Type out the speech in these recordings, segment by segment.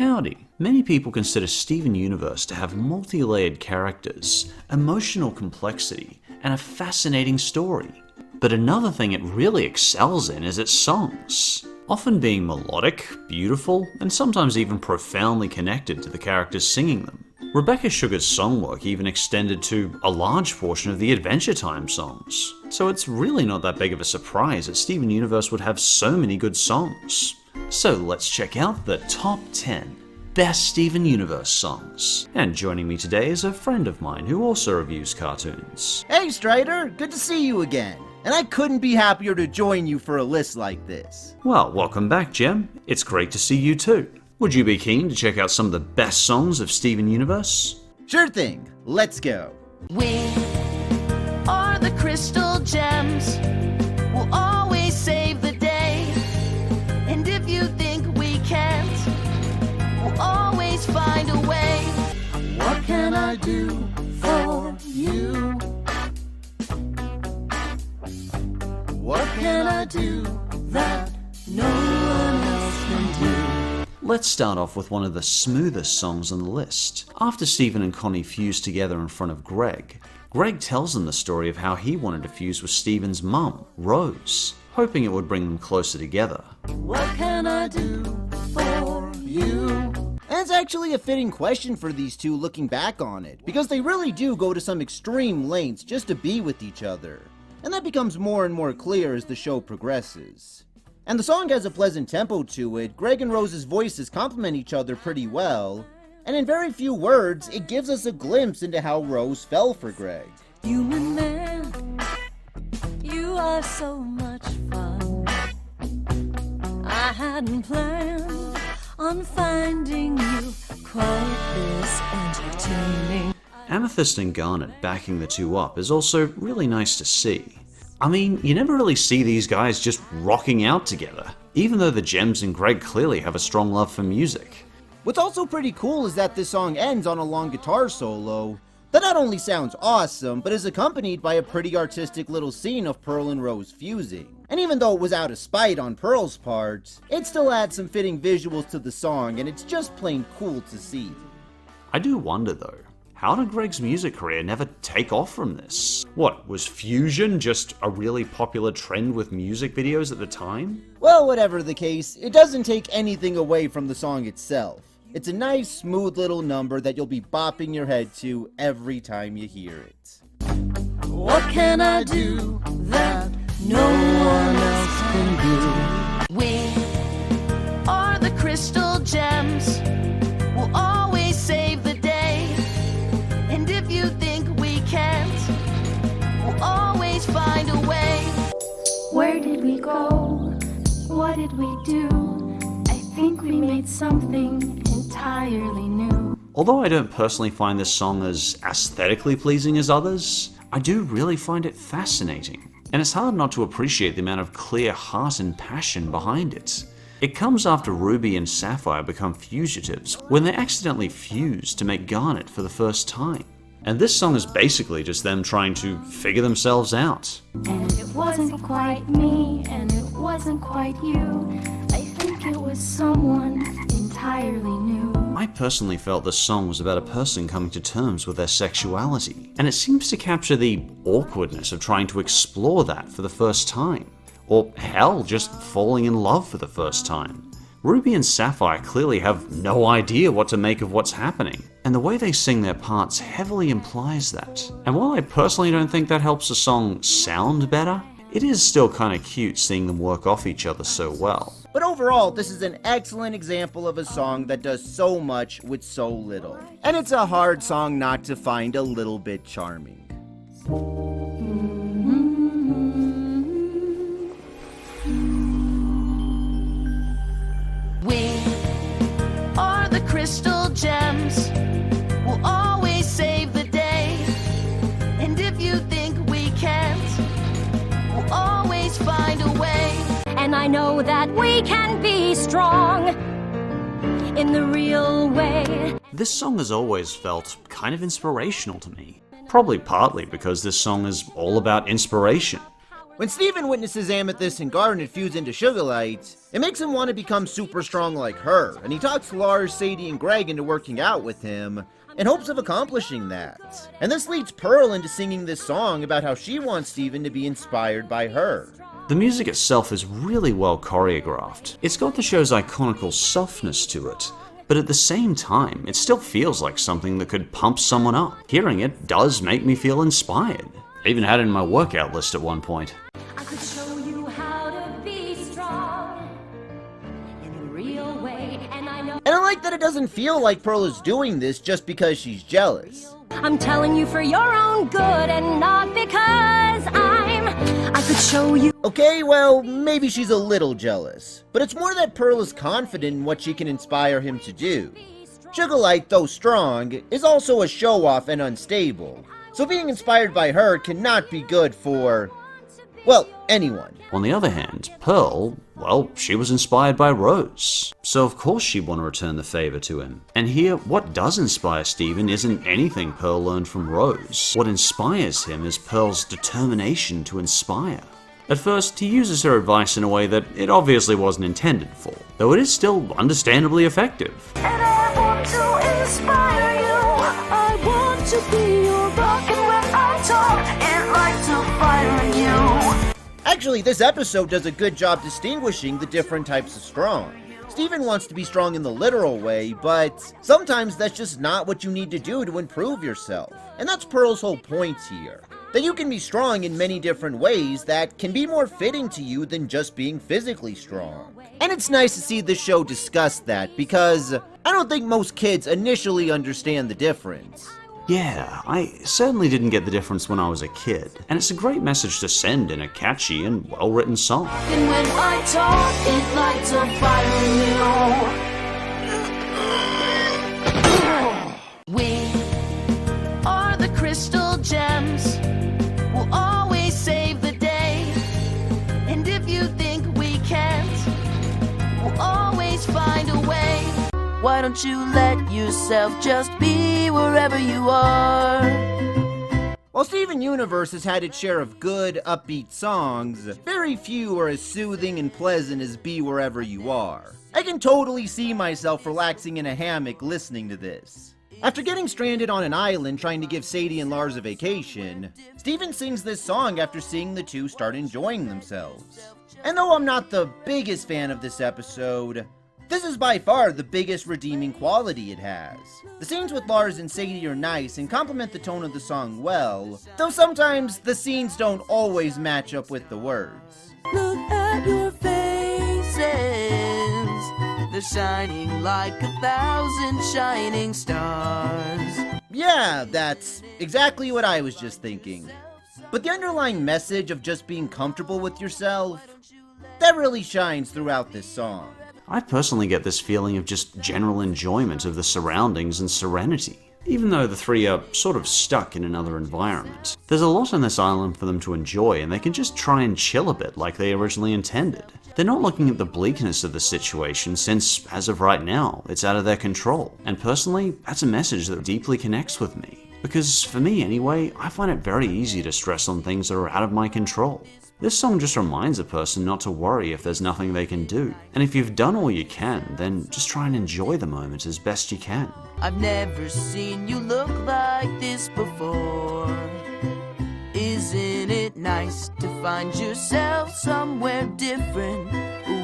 Howdy. Many people consider Steven Universe to have multi-layered characters, emotional complexity, and a fascinating story. But another thing it really excels in is its songs, often being melodic, beautiful, and sometimes even profoundly connected to the characters singing them. Rebecca Sugar's songwork even extended to a large portion of the Adventure Time songs, so it's really not that big of a surprise that Steven Universe would have so many good songs. So let's check out the top 10 best Steven Universe songs. And joining me today is a friend of mine who also reviews cartoons. Hey Strider, good to see you again. And I couldn't be happier to join you for a list like this. Well, welcome back, Jem. It's great to see you too. Would you be keen to check out some of the best songs of Steven Universe? Sure thing, let's go. We are the crystal gems. We'll always save the day. And if you think we can't, we'll always find a way. What can I do for you? What can I do that no one else can do? Let's start off with one of the smoothest songs on the list. After Steven and Connie fuse together in front of Greg, Greg tells them the story of how he wanted to fuse with Steven's mum, Rose, hoping it would bring them closer together. What can I do for you? And it's actually a fitting question for these two looking back on it, because they really do go to some extreme lengths just to be with each other. And that becomes more and more clear as the show progresses. And the song has a pleasant tempo to it. Greg and Rose's voices complement each other pretty well, and in very few words, it gives us a glimpse into how Rose fell for Greg. Human man, you are so much fun. I hadn't planned on finding you quite this entertaining. Amethyst and Garnet backing the two up is also really nice to see. I mean, you never really see these guys just rocking out together, even though the Gems and Greg clearly have a strong love for music. What's also pretty cool is that this song ends on a long guitar solo that not only sounds awesome, but is accompanied by a pretty artistic little scene of Pearl and Rose fusing. And even though it was out of spite on Pearl's part, it still adds some fitting visuals to the song, and it's just plain cool to see. I do wonder though, how did Greg's music career never take off from this? What, was fusion just a really popular trend with music videos at the time? Well, whatever the case, it doesn't take anything away from the song itself. It's a nice, smooth little number that you'll be bopping your head to every time you hear it. What can I do that no one else can do? We are the crystal gems. We'll always save the day. And if you think we can't, we'll always find a way. Where did we go? What did we do? I think we made something entirely new. Although I don't personally find this song as aesthetically pleasing as others, I do really find it fascinating. And it's hard not to appreciate the amount of clear heart and passion behind it. It comes after Ruby and Sapphire become fugitives when they accidentally fuse to make Garnet for the first time. And this song is basically just them trying to figure themselves out. And it wasn't quite me, and it wasn't quite you. I think it was someone entirely new. I personally felt this song was about a person coming to terms with their sexuality, and it seems to capture the awkwardness of trying to explore that for the first time. Or hell, just falling in love for the first time. Ruby and Sapphire clearly have no idea what to make of what's happening, and the way they sing their parts heavily implies that. And while I personally don't think that helps the song sound better, it is still kinda cute seeing them work off each other so well. But overall, this is an excellent example of a song that does so much with so little. And it's a hard song not to find a little bit charming. We are the crystal gems. We'll always save the day. And if you think we can't, we'll always find a way. And I know that we can be strong in the real way. This song has always felt kind of inspirational to me. Probably partly because this song is all about inspiration. When Steven witnesses Amethyst and Garnet fuse into Sugarlight, it makes him want to become super strong like her, and he talks Lars, Sadie, and Greg into working out with him, in hopes of accomplishing that. And this leads Pearl into singing this song about how she wants Steven to be inspired by her. The music itself is really well choreographed. It's got the show's iconical softness to it, but at the same time, it still feels like something that could pump someone up. Hearing it does make me feel inspired. I even had it in my workout list at one point. I could show you how to be strong in a real way, and I know. And I like that it doesn't feel like Pearl is doing this just because she's jealous. I'm telling you for your own good and not because I could show you. Okay, well, maybe she's a little jealous, but it's more that Pearl is confident in what she can inspire him to do. Sugarlight, though strong, is also a show-off and unstable, so being inspired by her cannot be good for, well, anyone. On the other hand, Pearl, well, she was inspired by Rose, so of course she'd want to return the favor to him. And here, what does inspire Steven isn't anything Pearl learned from Rose. What inspires him is Pearl's determination to inspire. At first, he uses her advice in a way that it obviously wasn't intended for, though it is still understandably effective. And I want to inspire you. I want to be your rock, and when I talk, it lights a fire in you. Actually, this episode does a good job distinguishing the different types of strong. Steven wants to be strong in the literal way, but sometimes that's just not what you need to do to improve yourself. And that's Pearl's whole point here. That you can be strong in many different ways that can be more fitting to you than just being physically strong. And it's nice to see this show discuss that, because I don't think most kids initially understand the difference. Yeah, I certainly didn't get the difference when I was a kid, and it's a great message to send in a catchy and well-written song. And when I talk, it lights a fire in you. We are the crystal gems. We'll always save the day. And if you think we can't, we'll always find a way. Why don't you let yourself just be wherever you are? While Steven Universe has had its share of good, upbeat songs, very few are as soothing and pleasant as Be Wherever You Are. I can totally see myself relaxing in a hammock listening to this. After getting stranded on an island trying to give Sadie and Lars a vacation, Steven sings this song after seeing the two start enjoying themselves. And though I'm not the biggest fan of this episode, this is by far the biggest redeeming quality it has. The scenes with Lars and Sadie are nice and complement the tone of the song well, though sometimes the scenes don't always match up with the words. Look at your faces. They're shining like 1,000 shining stars. Yeah, that's exactly what I was just thinking. But the underlying message of just being comfortable with yourself, that really shines throughout this song. I personally get this feeling of just general enjoyment of the surroundings and serenity. Even though the three are sort of stuck in another environment, there's a lot on this island for them to enjoy, and they can just try and chill a bit like they originally intended. They're not looking at the bleakness of the situation since, as of right now, it's out of their control. And personally, that's a message that deeply connects with me. Because for me anyway, I find it very easy to stress on things that are out of my control. This song just reminds a person not to worry if there's nothing they can do. And if you've done all you can, then just try and enjoy the moment as best you can. I've never seen you look like this before. Isn't it nice to find yourself somewhere different?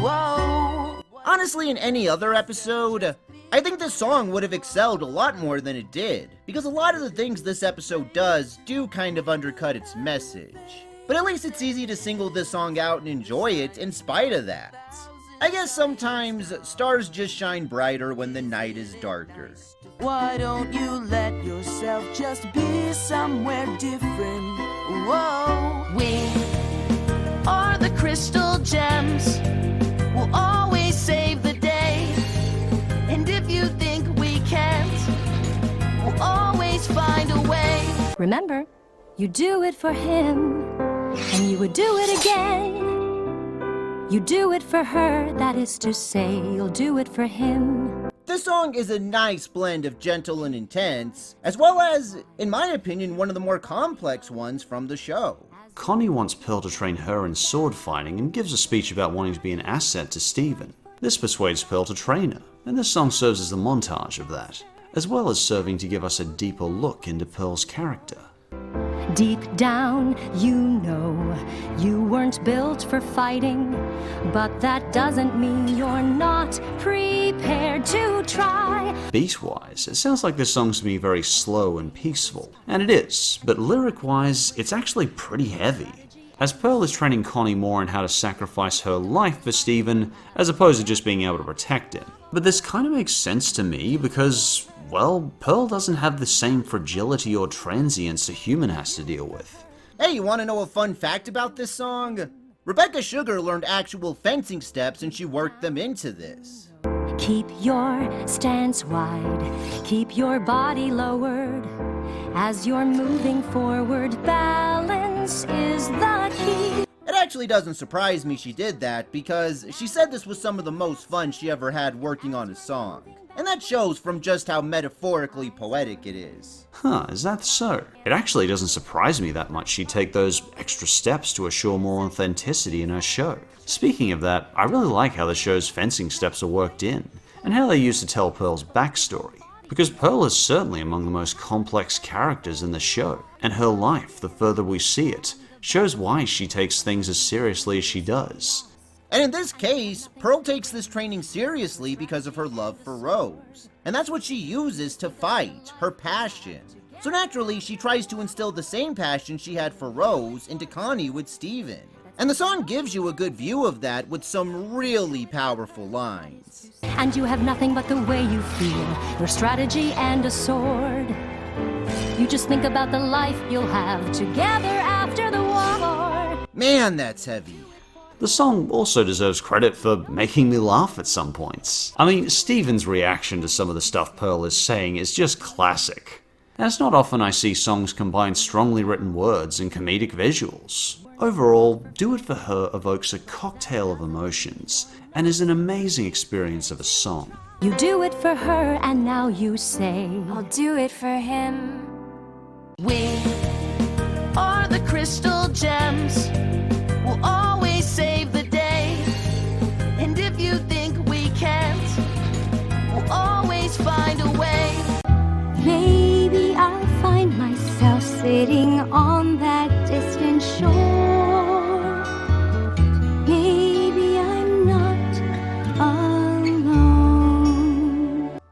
Whoa. Honestly, in any other episode, I think this song would have excelled a lot more than it did, because a lot of the things this episode does do kind of undercut its message. But at least it's easy to single this song out and enjoy it in spite of that. I guess sometimes stars just shine brighter when the night is darker. Why don't you let yourself just be somewhere different? Whoa. We are the crystal gems. We'll always save the day. And if you think we can't, we'll always find a way. Remember, you do it for him, and you would do it again. You do it for her, that is to say, you'll do it for him. This song is a nice blend of gentle and intense, as well as, in my opinion, one of the more complex ones from the show. Connie wants Pearl to train her in sword fighting and gives a speech about wanting to be an asset to Steven. This persuades Pearl to train her, and this song serves as a montage of that, as well as serving to give us a deeper look into Pearl's character. Deep down, you know you weren't built for fighting, but that doesn't mean you're not prepared to try. Beat-wise, it sounds like this song's to be very slow and peaceful, and it is, but lyric-wise, it's actually pretty heavy, as Pearl is training Connie more in how to sacrifice her life for Steven, as opposed to just being able to protect him. But this kind of makes sense to me because, well, Pearl doesn't have the same fragility or transience a human has to deal with. Hey, you want to know a fun fact about this song? Rebecca Sugar learned actual fencing steps and she worked them into this. Keep your stance wide, keep your body lowered. As you're moving forward, balance is the key. It actually doesn't surprise me she did that because she said this was some of the most fun she ever had working on a song. And that shows from just how metaphorically poetic it is. Huh, is that so? It actually doesn't surprise me that much she'd take those extra steps to assure more authenticity in her show. Speaking of that, I really like how the show's fencing steps are worked in, and how they used to tell Pearl's backstory. Because Pearl is certainly among the most complex characters in the show, and her life, the further we see it, shows why she takes things as seriously as she does. And in this case, Pearl takes this training seriously because of her love for Rose. And that's what she uses to fight, her passion. So naturally, she tries to instill the same passion she had for Rose into Connie with Steven. And the song gives you a good view of that with some really powerful lines. And you have nothing but the way you feel, your strategy and a sword. You just think about the life you'll have together after the war. Man, that's heavy. The song also deserves credit for making me laugh at some points. I mean, Steven's reaction to some of the stuff Pearl is saying is just classic. And it's not often I see songs combine strongly written words and comedic visuals. Overall, Do It For Her evokes a cocktail of emotions, and is an amazing experience of a song. You do it for her, and now you say, I'll do it for him. We are the crystal gems. We'll always save the day. And if you think we can't, we'll always find a way. Maybe I'll find myself sitting on that distant shore. Maybe I'm not alone.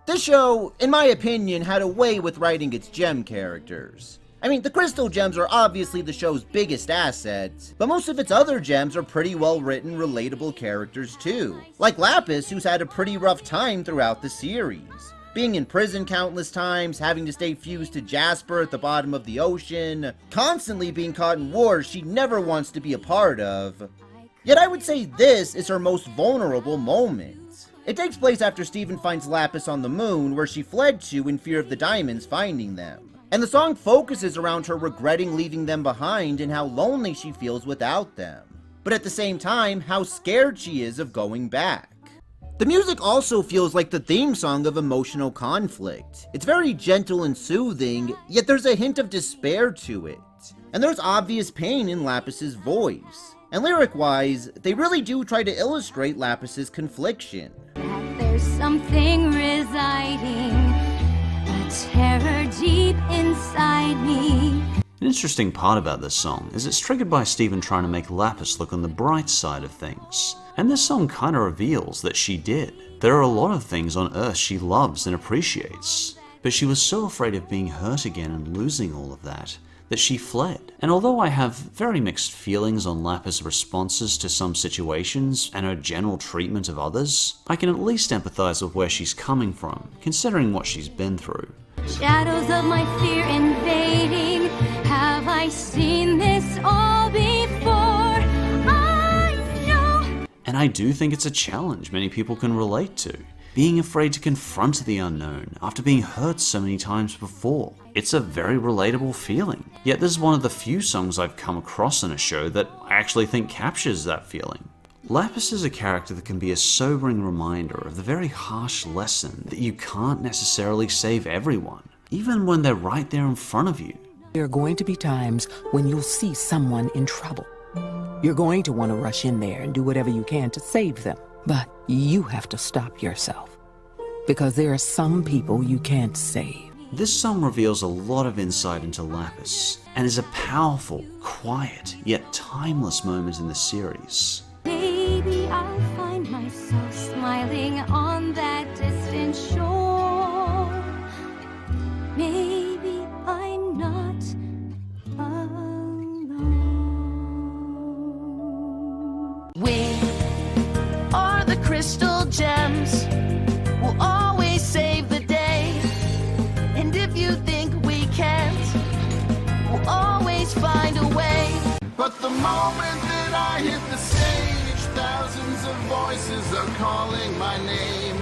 This show, in my opinion, had a way with writing its gem characters. I mean, the crystal gems are obviously the show's biggest assets, but most of its other gems are pretty well written, relatable characters too. Like Lapis, who's had a pretty rough time throughout the series. Being in prison countless times, having to stay fused to Jasper at the bottom of the ocean, constantly being caught in wars she never wants to be a part of. Yet I would say this is her most vulnerable moment. It takes place after Steven finds Lapis on the moon, where she fled to in fear of the diamonds finding them. And the song focuses around her regretting leaving them behind and how lonely she feels without them. But at the same time, how scared she is of going back. The music also feels like the theme song of emotional conflict. It's very gentle and soothing, yet there's a hint of despair to it. And there's obvious pain in Lapis's voice. And lyric-wise, they really do try to illustrate Lapis's confliction. That there's something residing, a terror deep inside me. An interesting part about this song is it's triggered by Steven trying to make Lapis look on the bright side of things. And this song kinda reveals that she did. There are a lot of things on Earth she loves and appreciates, but she was so afraid of being hurt again and losing all of that she fled. And although I have very mixed feelings on Lapis' responses to some situations and her general treatment of others, I can at least empathize with where she's coming from, considering what she's been through. Shadows of my fear invading. Have I seen this all before? I know. And I do think it's a challenge many people can relate to. Being afraid to confront the unknown after being hurt so many times before. It's a very relatable feeling. Yet this is one of the few songs I've come across in a show that I actually think captures that feeling. Lapis is a character that can be a sobering reminder of the very harsh lesson that you can't necessarily save everyone, even when they're right there in front of you. There are going to be times when you'll see someone in trouble. You're going to want to rush in there and do whatever you can to save them. But you have to stop yourself, because there are some people you can't save. This song reveals a lot of insight into Lapis, and is a powerful, quiet, yet timeless moment in the series. Maybe I'll find myself smiling on that distant shore. Maybe I'm not alone. We are the crystal gems. We'll always save the day. And if you think we can't, we'll always find a way. But the moment that I hit the stage, thousands of voices are calling my name.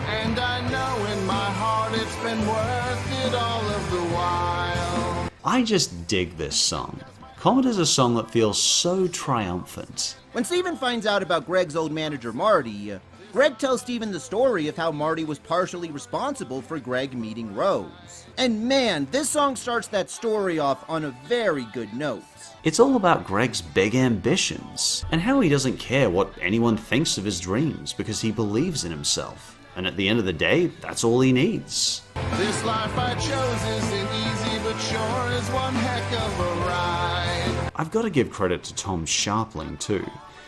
And I know in my heart it's been worth it all of the while. I just dig this song. Comet is a song that feels so triumphant. When Steven finds out about Greg's old manager Marty, Greg tells Steven the story of how Marty was partially responsible for Greg meeting Rose. And man, this song starts that story off on a very good note. It's all about Greg's big ambitions, and how he doesn't care what anyone thinks of his dreams because he believes in himself. And at the end of the day, that's all he needs. This life I chose isn't easy, but sure is one heck of a ride. I've got to give credit to Tom Sharpling too.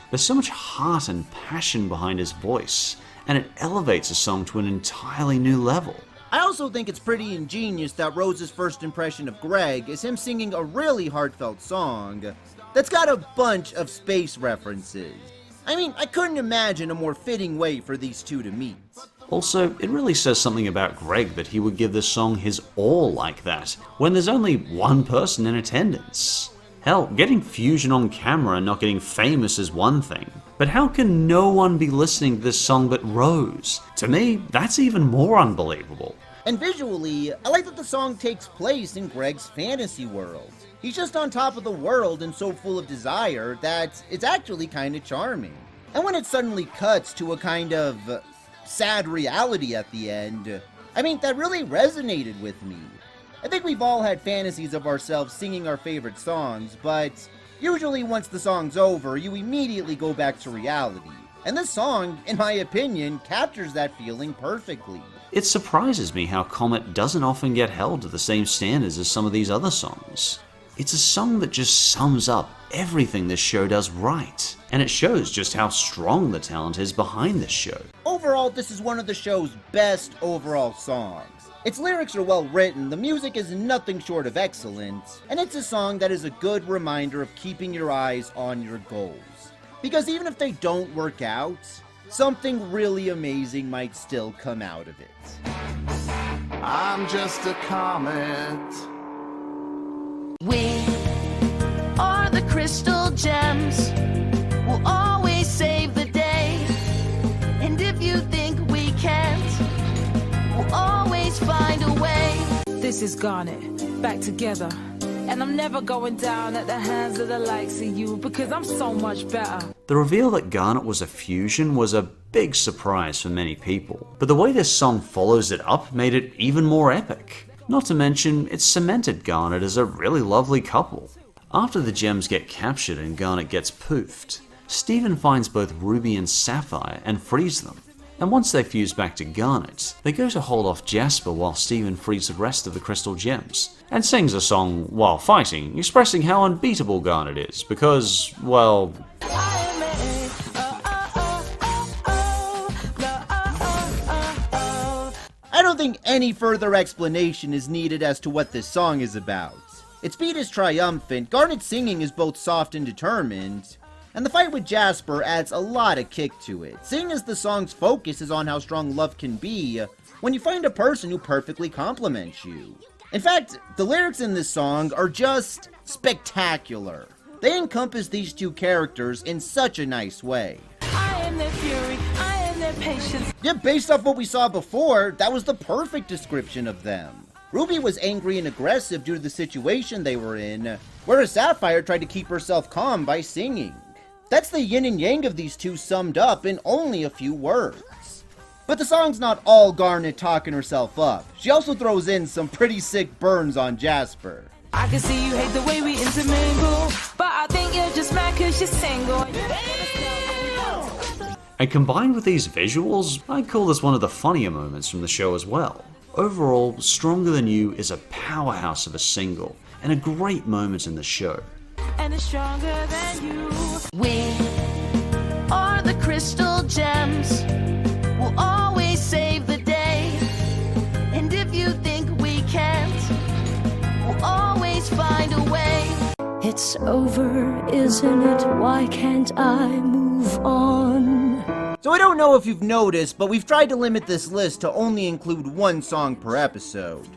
There's so much heart and passion behind his voice, and it elevates a song to an entirely new level. I also think it's pretty ingenious that Rose's first impression of Greg is him singing a really heartfelt song that's got a bunch of space references. I mean, I couldn't imagine a more fitting way for these two to meet. Also, it really says something about Greg that he would give this song his all like that, when there's only one person in attendance. Hell, getting Fusion on camera and not getting famous is one thing, but how can no one be listening to this song but Rose? To me, that's even more unbelievable. And visually, I like that the song takes place in Greg's fantasy world. He's just on top of the world and so full of desire that it's actually kind of charming. And when it suddenly cuts to a kind of sad reality at the end, I mean, that really resonated with me. I think we've all had fantasies of ourselves singing our favorite songs, but usually once the song's over, you immediately go back to reality. And this song, in my opinion, captures that feeling perfectly. It surprises me how Comet doesn't often get held to the same standards as some of these other songs. It's a song that just sums up everything this show does right, and it shows just how strong the talent is behind this show. Overall, this is one of the show's best overall songs. Its lyrics are well written, the music is nothing short of excellent, and it's a song that is a good reminder of keeping your eyes on your goals. Because even if they don't work out, something really amazing might still come out of it. I'm just a comet. We are the crystal gems. We'll always save the day. And if you think we can't, we'll always find a way. This is Garnet, back together. And I'm never going down at the hands of the likes of you, because I'm so much better. The reveal that Garnet was a fusion was a big surprise for many people, but the way this song follows it up made it even more epic. Not to mention, it cemented Garnet as a really lovely couple. After the gems get captured and Garnet gets poofed, Steven finds both Ruby and Sapphire and frees them. And once they fuse back to Garnet, they go to hold off Jasper while Steven frees the rest of the crystal gems, and sings a song while fighting, expressing how unbeatable Garnet is, because, well... I don't think any further explanation is needed as to what this song is about. Its beat is triumphant, Garnet's singing is both soft and determined, and the fight with Jasper adds a lot of kick to it, seeing as the song's focus is on how strong love can be when you find a person who perfectly complements you. In fact, the lyrics in this song are just spectacular. They encompass these two characters in such a nice way. I am their fury, I am their patience. Yeah, based off what we saw before, that was the perfect description of them. Ruby was angry and aggressive due to the situation they were in, whereas Sapphire tried to keep herself calm by singing. That's the yin and yang of these two summed up in only a few words. But the song's not all Garnet talking herself up. She also throws in some pretty sick burns on Jasper. I can see you hate the way we intermingle, but I think you're just mad cause you're single. And combined with these visuals, I call this one of the funnier moments from the show as well. Overall, Stronger Than You is a powerhouse of a single, and a great moment in the show. And it's stronger than you. We are the crystal gems. We'll always save the day. And if you think we can't, we'll always find a way. It's over, isn't it? Why can't I move on? So I don't know if you've noticed, but we've tried to limit this list to only include one song per episode.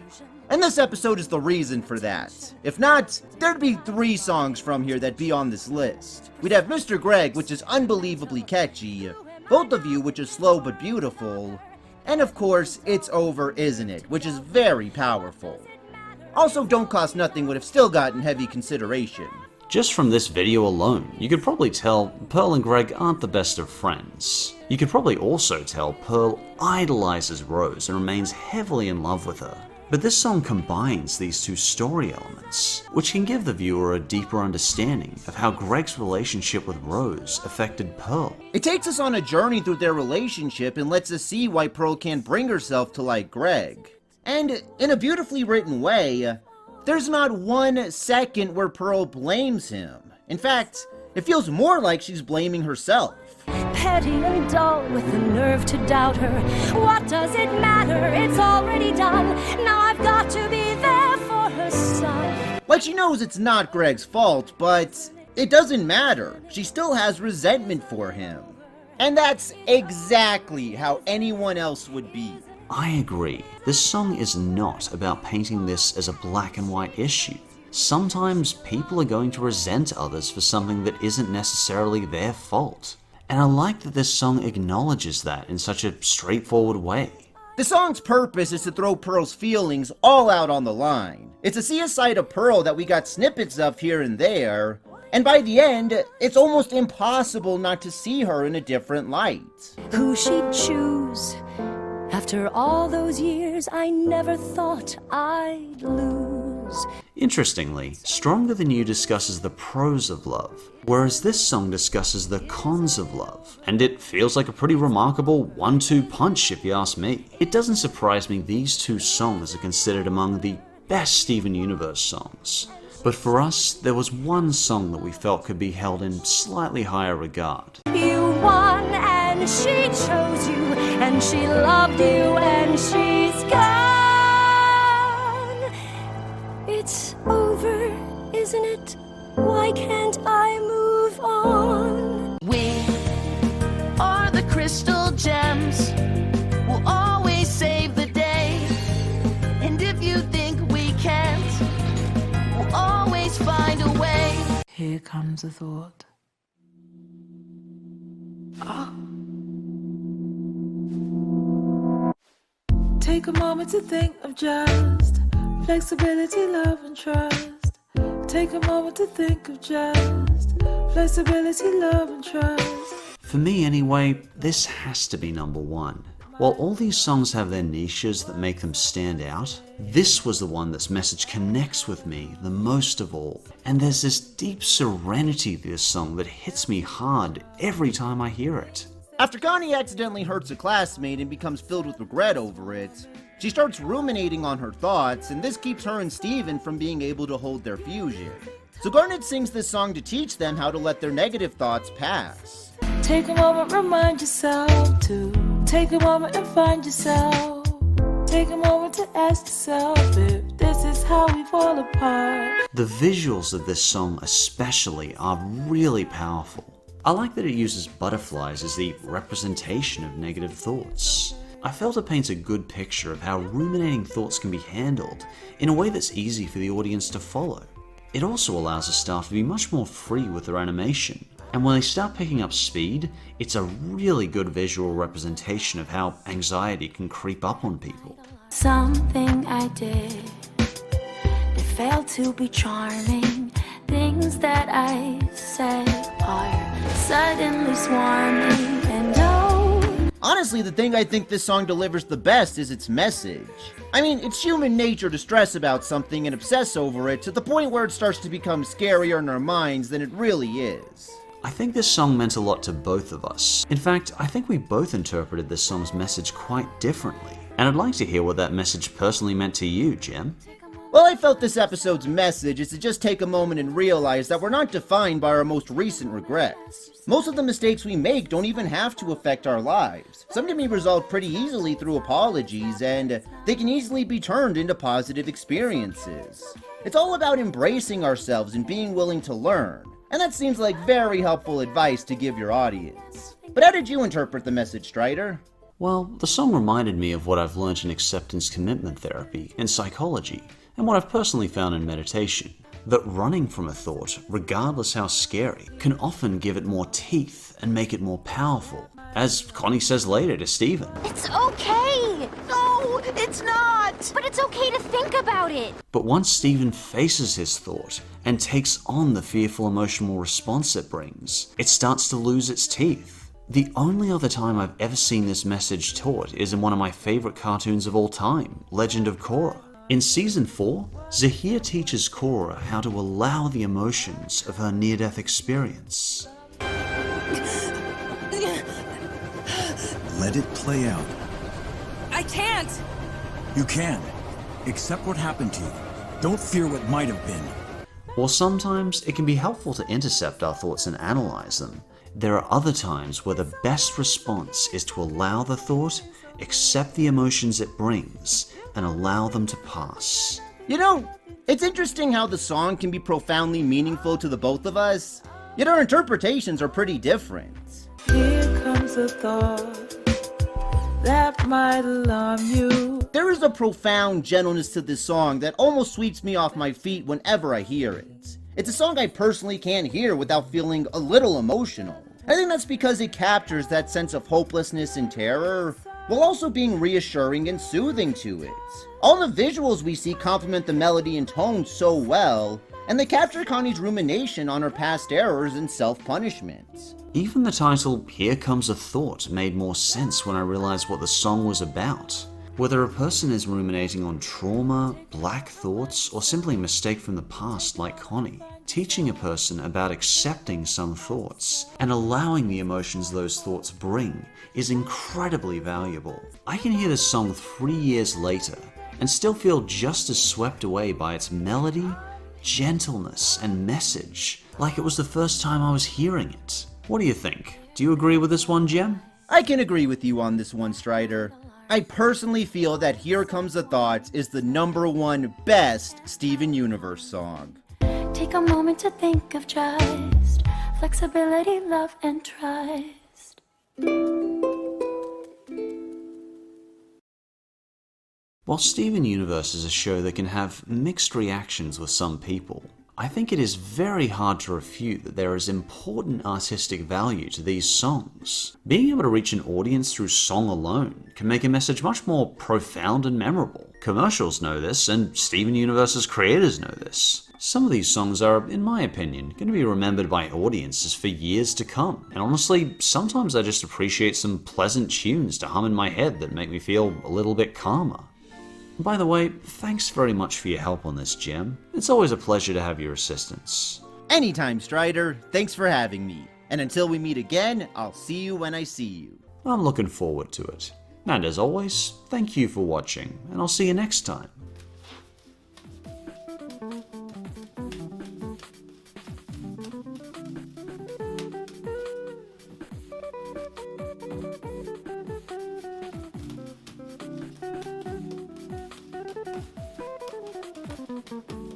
And this episode is the reason for that. If not, there'd be 3 songs from here that'd be on this list. We'd have Mr. Greg, which is unbelievably catchy, Both of You, which is slow but beautiful, and of course, It's Over, Isn't It, which is very powerful. Also, Don't Cost Nothing would have still gotten heavy consideration. Just from this video alone, you could probably tell Pearl and Greg aren't the best of friends. You could probably also tell Pearl idolizes Rose and remains heavily in love with her. But this song combines these 2 story elements, which can give the viewer a deeper understanding of how Greg's relationship with Rose affected Pearl. It takes us on a journey through their relationship and lets us see why Pearl can't bring herself to like Greg. And in a beautifully written way, there's not 1 second where Pearl blames him. In fact, it feels more like she's blaming herself. Petty and dull with the nerve to doubt her. What does it matter? It's already done. Now I've got to be there for her son. Like she knows it's not Greg's fault, but it doesn't matter. She still has resentment for him. And that's exactly how anyone else would be. I agree. This song is not about painting this as a black and white issue. Sometimes people are going to resent others for something that isn't necessarily their fault. And I like that this song acknowledges that in such a straightforward way. The song's purpose is to throw Pearl's feelings all out on the line. It's to see a side of Pearl that we got snippets of here and there, and by the end, it's almost impossible not to see her in a different light. Who she'd choose. After all those years, I never thought I'd lose. Interestingly, Stronger Than You discusses the pros of love, whereas this song discusses the cons of love, and it feels like a pretty remarkable 1-2 punch if you ask me. It doesn't surprise me these 2 songs are considered among the best Steven Universe songs, but for us, there was one song that we felt could be held in slightly higher regard. You won and she chose you, and she loved you and she's gone. It's over, isn't it? Why can't I move on? We are the crystal gems. We'll always save the day. And if you think we can't, we'll always find a way. Here comes a thought. Take a moment to think of just flexibility, love, and trust. Take a moment to think of just flexibility, love, and trust. For me anyway, this has to be number 1. While all these songs have their niches that make them stand out, this was the one that's message connects with me the most of all. And there's this deep serenity to this song that hits me hard every time I hear it. After Connie accidentally hurts a classmate and becomes filled with regret over it, she starts ruminating on her thoughts, and this keeps her and Steven from being able to hold their fusion. So Garnet sings this song to teach them how to let their negative thoughts pass. Take a moment, remind yourself to take a moment and find yourself. Take a moment to ask yourself if this is how we fall apart. The visuals of this song especially are really powerful. I like that it uses butterflies as the representation of negative thoughts. I felt it paints a good picture of how ruminating thoughts can be handled in a way that's easy for the audience to follow. It also allows the staff to be much more free with their animation, and when they start picking up speed, it's a really good visual representation of how anxiety can creep up on people. Something I did that failed to be charming. Things that I said are suddenly swarming, and oh, Honestly, the thing I think this song delivers the best is its message. I mean, it's human nature to stress about something and obsess over it to the point where it starts to become scarier in our minds than it really is. I think this song meant a lot to both of us. In fact, I think we both interpreted this song's message quite differently. And I'd like to hear what that message personally meant to you, Jem. Well, I felt this episode's message is to just take a moment and realize that we're not defined by our most recent regrets. Most of the mistakes we make don't even have to affect our lives. Some can be resolved pretty easily through apologies, and they can easily be turned into positive experiences. It's all about embracing ourselves and being willing to learn, and that seems like very helpful advice to give your audience. But how did you interpret the message, Strider? Well, the song reminded me of what I've learned in acceptance commitment therapy and psychology, and what I've personally found in meditation. That running from a thought, regardless how scary, can often give it more teeth and make it more powerful. As Connie says later to Steven. It's okay! No, it's not! But it's okay to think about it! But once Steven faces his thought and takes on the fearful emotional response it brings, it starts to lose its teeth. The only other time I've ever seen this message taught is in one of my favorite cartoons of all time, Legend of Korra. In Season 4, Zahir teaches Korra how to allow the emotions of her near-death experience. Let it play out. I can't! You can. Accept what happened to you. Don't fear what might have been. While sometimes it can be helpful to intercept our thoughts and analyze them, there are other times where the best response is to allow the thought, accept the emotions it brings, and allow them to pass. You know, it's interesting how the song can be profoundly meaningful to the both of us, yet our interpretations are pretty different. Here comes a thought that might alarm you. There is a profound gentleness to this song that almost sweeps me off my feet whenever I hear it. It's a song I personally can't hear without feeling a little emotional. I think that's because it captures that sense of hopelessness and terror, while also being reassuring and soothing to it. All the visuals we see complement the melody and tone so well, and they capture Connie's rumination on her past errors and self-punishment. Even the title, Here Comes a Thought, made more sense when I realized what the song was about. Whether a person is ruminating on trauma, black thoughts, or simply a mistake from the past like Connie, teaching a person about accepting some thoughts and allowing the emotions those thoughts bring is incredibly valuable. I can hear this song 3 years later and still feel just as swept away by its melody, gentleness, and message, like it was the first time I was hearing it. What do you think? Do you agree with this one, Jem? I can agree with you on this one, Strider. I personally feel that Here Comes the Thought is the #1 best Steven Universe song. Take a moment to think of just flexibility, love, and trust. While Steven Universe is a show that can have mixed reactions with some people, I think it is very hard to refute that there is important artistic value to these songs. Being able to reach an audience through song alone can make a message much more profound and memorable. Commercials know this, and Steven Universe's creators know this. Some of these songs are, in my opinion, going to be remembered by audiences for years to come. And honestly, sometimes I just appreciate some pleasant tunes to hum in my head that make me feel a little bit calmer. By the way, thanks very much for your help on this, Jem. It's always a pleasure to have your assistance. Anytime, Strider. Thanks for having me. And until we meet again, I'll see you when I see you. I'm looking forward to it. And as always, thank you for watching, and I'll see you next time. Thank you.